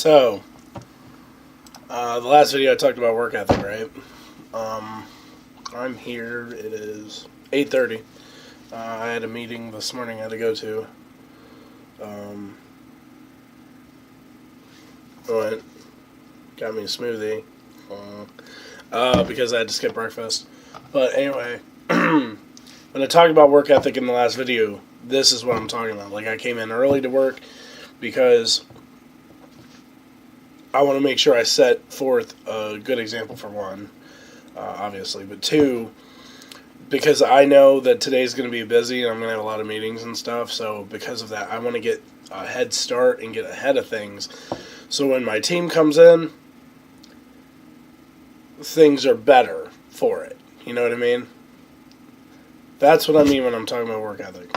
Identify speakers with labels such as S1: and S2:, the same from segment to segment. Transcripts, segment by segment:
S1: So, the last video I talked about work ethic, right? I'm here. It is 8:30. I had a meeting this morning I had to go to. Went, got me a smoothie because I had to skip breakfast. But anyway, when I talked about work ethic in the last video, this is what I'm talking about. Like, I came in early to work because I want to make sure I set forth a good example for one, obviously, but two, because I know that today's going to be busy and I'm going to have a lot of meetings and stuff, so because of that, I want to get a head start and get ahead of things, so when my team comes in, things are better for it. You know what I mean? That's what I mean when I'm talking about work ethic.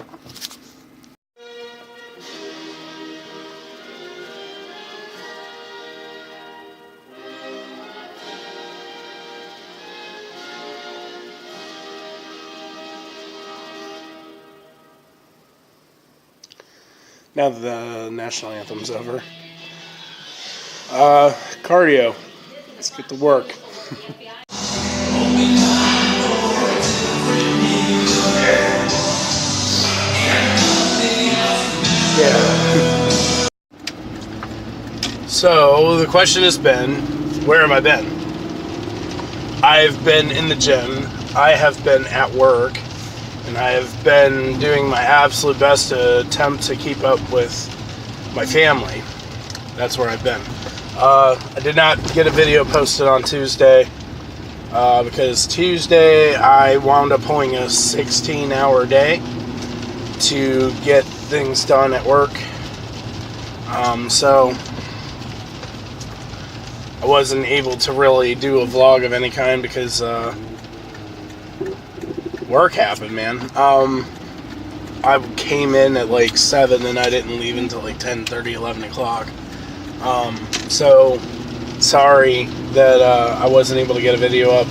S1: Now that the national anthem's over. Cardio. Let's get to work. Yeah. So, the question has been, where have I been? I've been in the gym. I have been at work. And I have been doing my absolute best to attempt to keep up with my family. That's where I've been. I did not get a video posted on Tuesday because Tuesday I wound up pulling a 16-hour day to get things done at work. So I wasn't able to really do a vlog of any kind because work happened, man. I came in at like 7 and I didn't leave until like 10:30, 11 o'clock. So sorry that I wasn't able to get a video up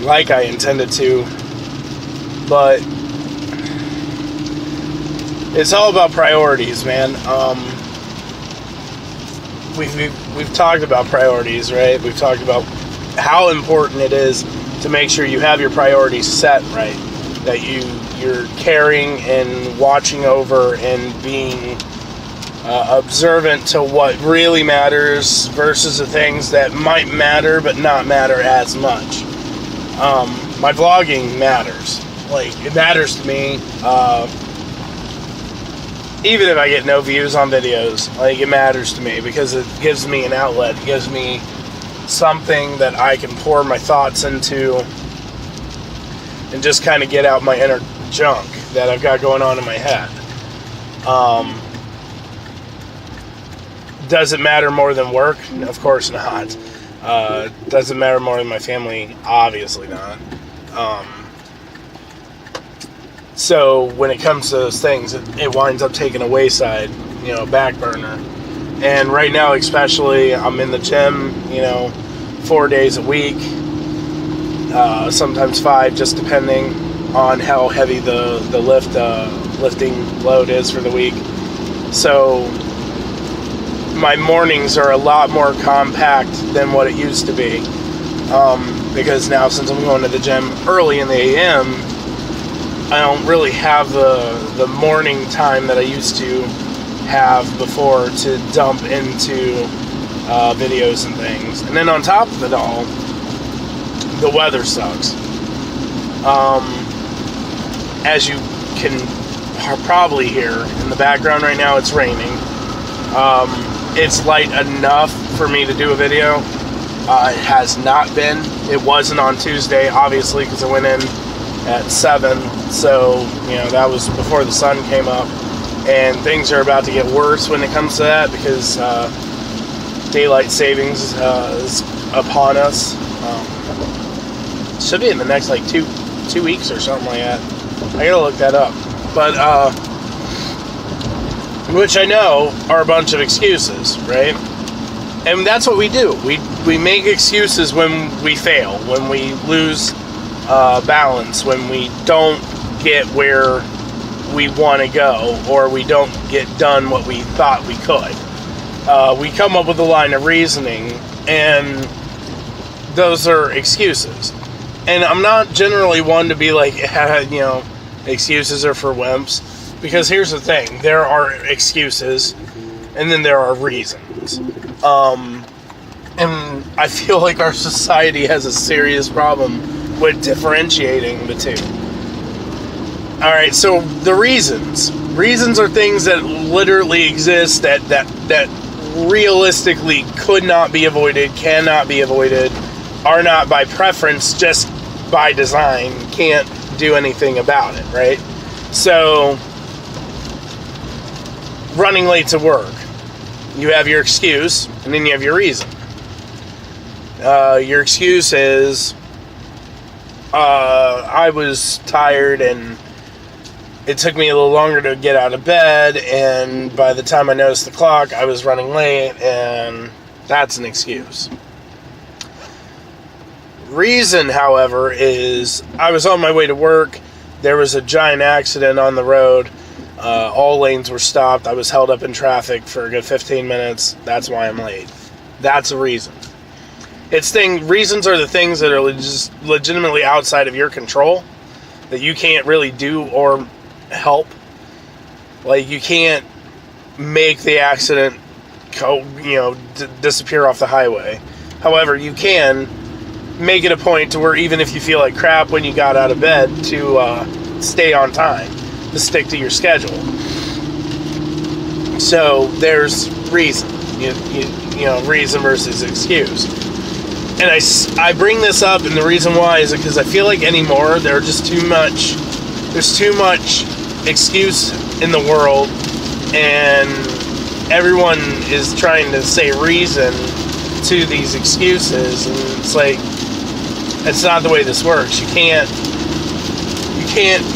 S1: like I intended to, but it's all about priorities, man. We've talked about priorities, right? We've talked about how important it is to make sure you have your priorities set right, that you're caring and watching over and being observant to what really matters versus the things that might matter but not matter as much. My vlogging matters. Like, it matters to me. Even if I get no views on videos, like, it matters to me because it gives me an outlet. It gives me something that I can pour my thoughts into and just kind of get out my inner junk that I've got going on in my head. Does it matter more than work? Of course not. Does it matter more than my family? Obviously not. So when it comes to those things, it winds up taking a wayside, back burner. And right now, especially, I'm in the gym, 4 days a week, sometimes 5, just depending on how heavy the lifting load is for the week. So my mornings are a lot more compact than what it used to be, because now, since I'm going to the gym early in the AM, I don't really have the morning time that I used to have before to dump into videos and things. And then on top of it all, the weather sucks. As you can probably hear in the background right now, it's raining. It's light enough for me to do a video. It has not been. It wasn't on Tuesday, obviously, because I went in at 7. So, that was before the sun came up. And things are about to get worse when it comes to that because daylight savings is upon us. Should be in the next like two weeks or something like that. I gotta look that up. But which I know are a bunch of excuses, right? And that's what we do. We make excuses when we fail, when we lose balance, when we don't get where we want to go, or we don't get done what we thought we could. we come up with a line of reasoning, and those are excuses. And I'm not generally one to be like, excuses are for wimps. Because here's the thing, there are excuses, and then there are reasons. And I feel like our society has a serious problem with differentiating the two. Alright, so the reasons. Reasons are things that literally exist that realistically could not be avoided, cannot be avoided, are not by preference, just by design, can't do anything about it, right? So, running late to work. You have your excuse, and then you have your reason. Your excuse is, I was tired and it took me a little longer to get out of bed, and by the time I noticed the clock, I was running late, and that's an excuse. Reason, however, is I was on my way to work. There was a giant accident on the road. All lanes were stopped. I was held up in traffic for a good 15 minutes. That's why I'm late. That's a reason. Reasons are the things that are just legitimately outside of your control, that you can't really do or help. Like, you can't make the accident disappear off the highway. However, you can make it a point to where even if you feel like crap when you got out of bed, to stay on time, to stick to your schedule. So there's reason, reason versus excuse. And I bring this up, and the reason why is because I feel like anymore there's too much excuse in the world, and everyone is trying to say reason to these excuses, and it's like, that's not the way this works. You can't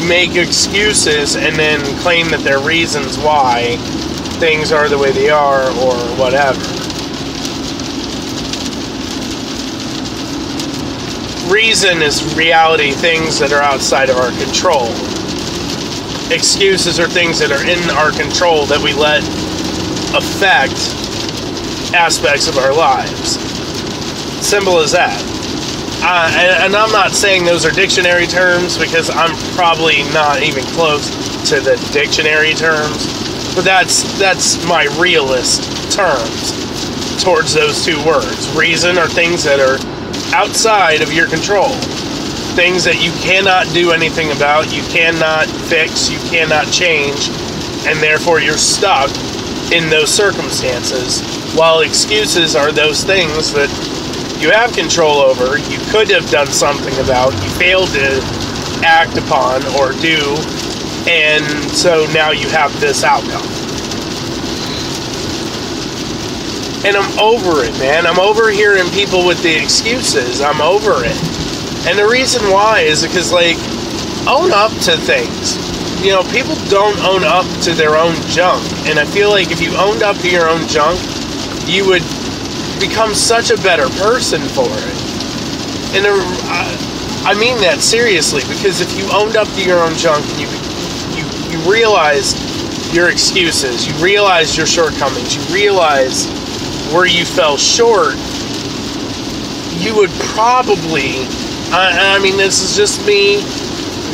S1: make excuses and then claim that they're reasons why things are the way they are or whatever. Reason is reality, things that are outside of our control. Excuses are things that are in our control that we let affect aspects of our lives. Simple as that. And I'm not saying those are dictionary terms, because I'm probably not even close to the dictionary terms, but that's my realist terms towards those two words. Reason are things that are outside of your control, things that you cannot do anything about, you cannot fix, you cannot change, and therefore you're stuck in those circumstances, while excuses are those things that you have control over, you could have done something about, you failed to act upon or do, and so now you have this outcome. And I'm over it, man. I'm over hearing people with the excuses. I'm over it. And the reason why is because, own up to things. People don't own up to their own junk. And I feel like if you owned up to your own junk, you would become such a better person for it. And I mean that seriously, because if you owned up to your own junk and you realized your excuses, you realized your shortcomings, you realized where you fell short, you would probably, I mean, this is just me,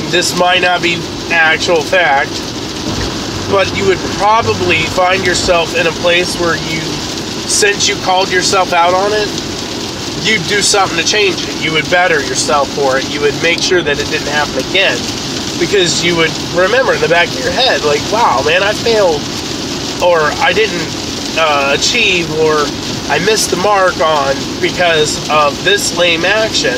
S1: this might not be actual fact, but you would probably find yourself in a place where since you called yourself out on it, you'd do something to change it. You would better yourself for it. You would make sure that it didn't happen again, because you would remember in the back of your head, like, wow, man, I failed, or I didn't achieve, or I missed the mark on because of this lame action.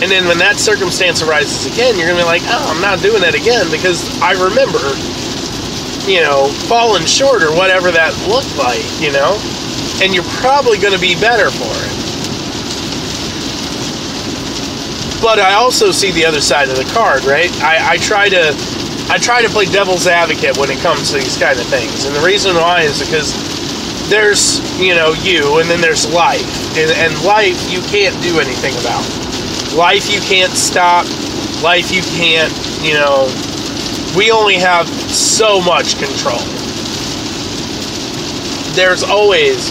S1: And then when that circumstance arises again, you're going to be like, oh, I'm not doing that again, because I remember, falling short or whatever that looked like, and you're probably going to be better for it. But I also see the other side of the card, right? I try to play devil's advocate when it comes to these kind of things. And the reason why is because there's, you, and then there's life. And life you can't do anything about. Life you can't stop. Life you can't, we only have so much control. there's always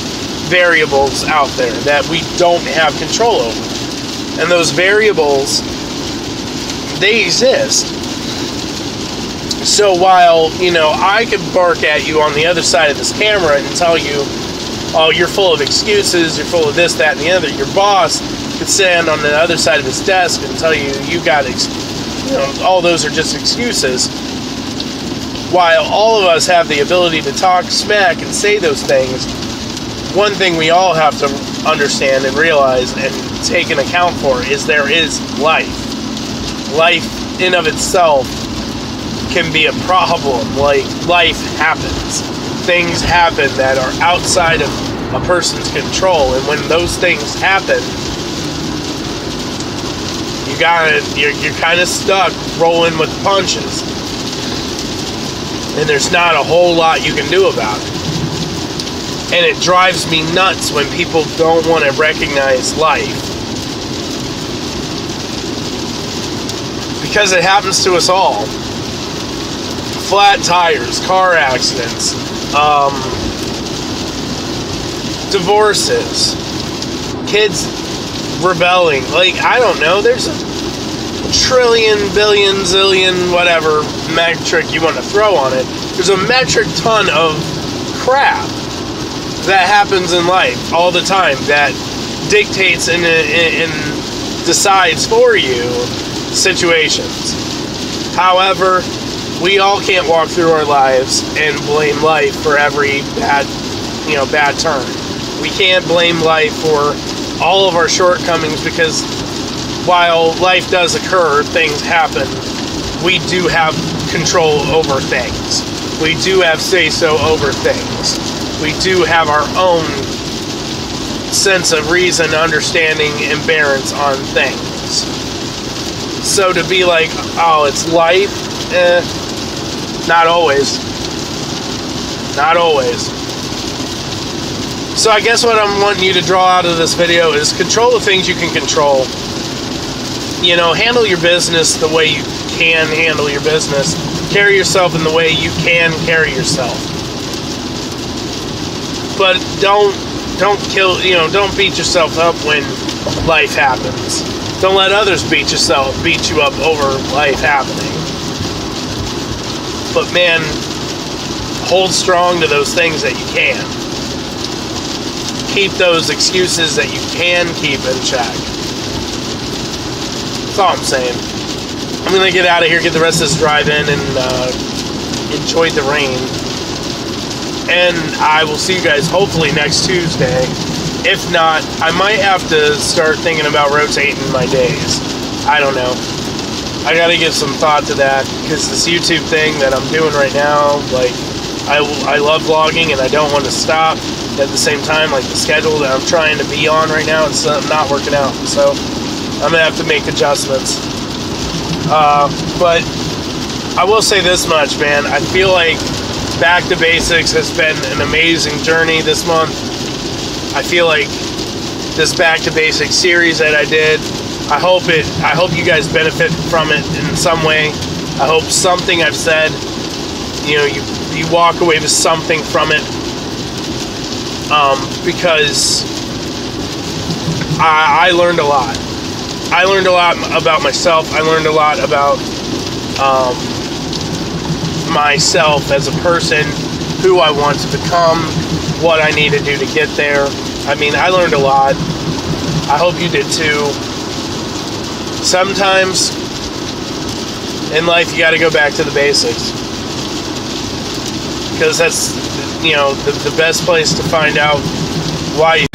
S1: variables out there that we don't have control over. And those variables, they exist. So while, I could bark at you on the other side of this camera and tell you, oh, you're full of excuses, you're full of this, that, and the other, your boss could stand on the other side of his desk and tell you, all those are just excuses. While all of us have the ability to talk smack and say those things, one thing we all have to understand and realize and take an account for is there is life. Life in of itself can be a problem. Like, life happens. Things happen that are outside of a person's control, and when those things happen, you're kind of stuck rolling with the punches. And there's not a whole lot you can do about it. And it drives me nuts when people don't want to recognize life. Because it happens to us all. Flat tires, car accidents, divorces, kids rebelling. Like, I don't know, there's a trillion, billion, zillion, whatever metric you want to throw on it. There's a metric ton of crap that happens in life all the time that dictates and decides for you situations. However, we all can't walk through our lives and blame life for every bad turn. We can't blame life for all of our shortcomings, because while life does occur, things happen, we do have control over things. We do have say-so over things. We do have our own sense of reason, understanding, and balance on things. So to be like, oh, it's life, not always. Not always. So I guess what I'm wanting you to draw out of this video is control the things you can control. Handle your business the way you can handle your business. Carry yourself in the way you can carry yourself. But don't beat yourself up when life happens. Don't let others beat you up over life happening. But man, hold strong to those things that you can. Keep those excuses that you can keep in check. That's all I'm saying. I'm going to get out of here, get the rest of this drive in, and enjoy the rain. And I will see you guys hopefully next Tuesday. If not, I might have to start thinking about rotating my days. I don't know. I got to give some thought to that, because this YouTube thing that I'm doing right now, like, I love vlogging and I don't want to stop. At the same time, like, the schedule that I'm trying to be on right now, it's not working out. So I'm going to have to make adjustments. But I will say this much, man. I feel like Back to Basics has been an amazing journey this month. I feel like this Back to Basics series that I did, I hope you guys benefit from it in some way. I hope something I've said, you walk away with something from it. Because I learned a lot. I learned a lot about myself. I learned a lot about myself as a person, who I want to become, what I need to do to get there. I mean, I learned a lot. I hope you did too. Sometimes in life you got to go back to the basics, because that's the best place to find out why you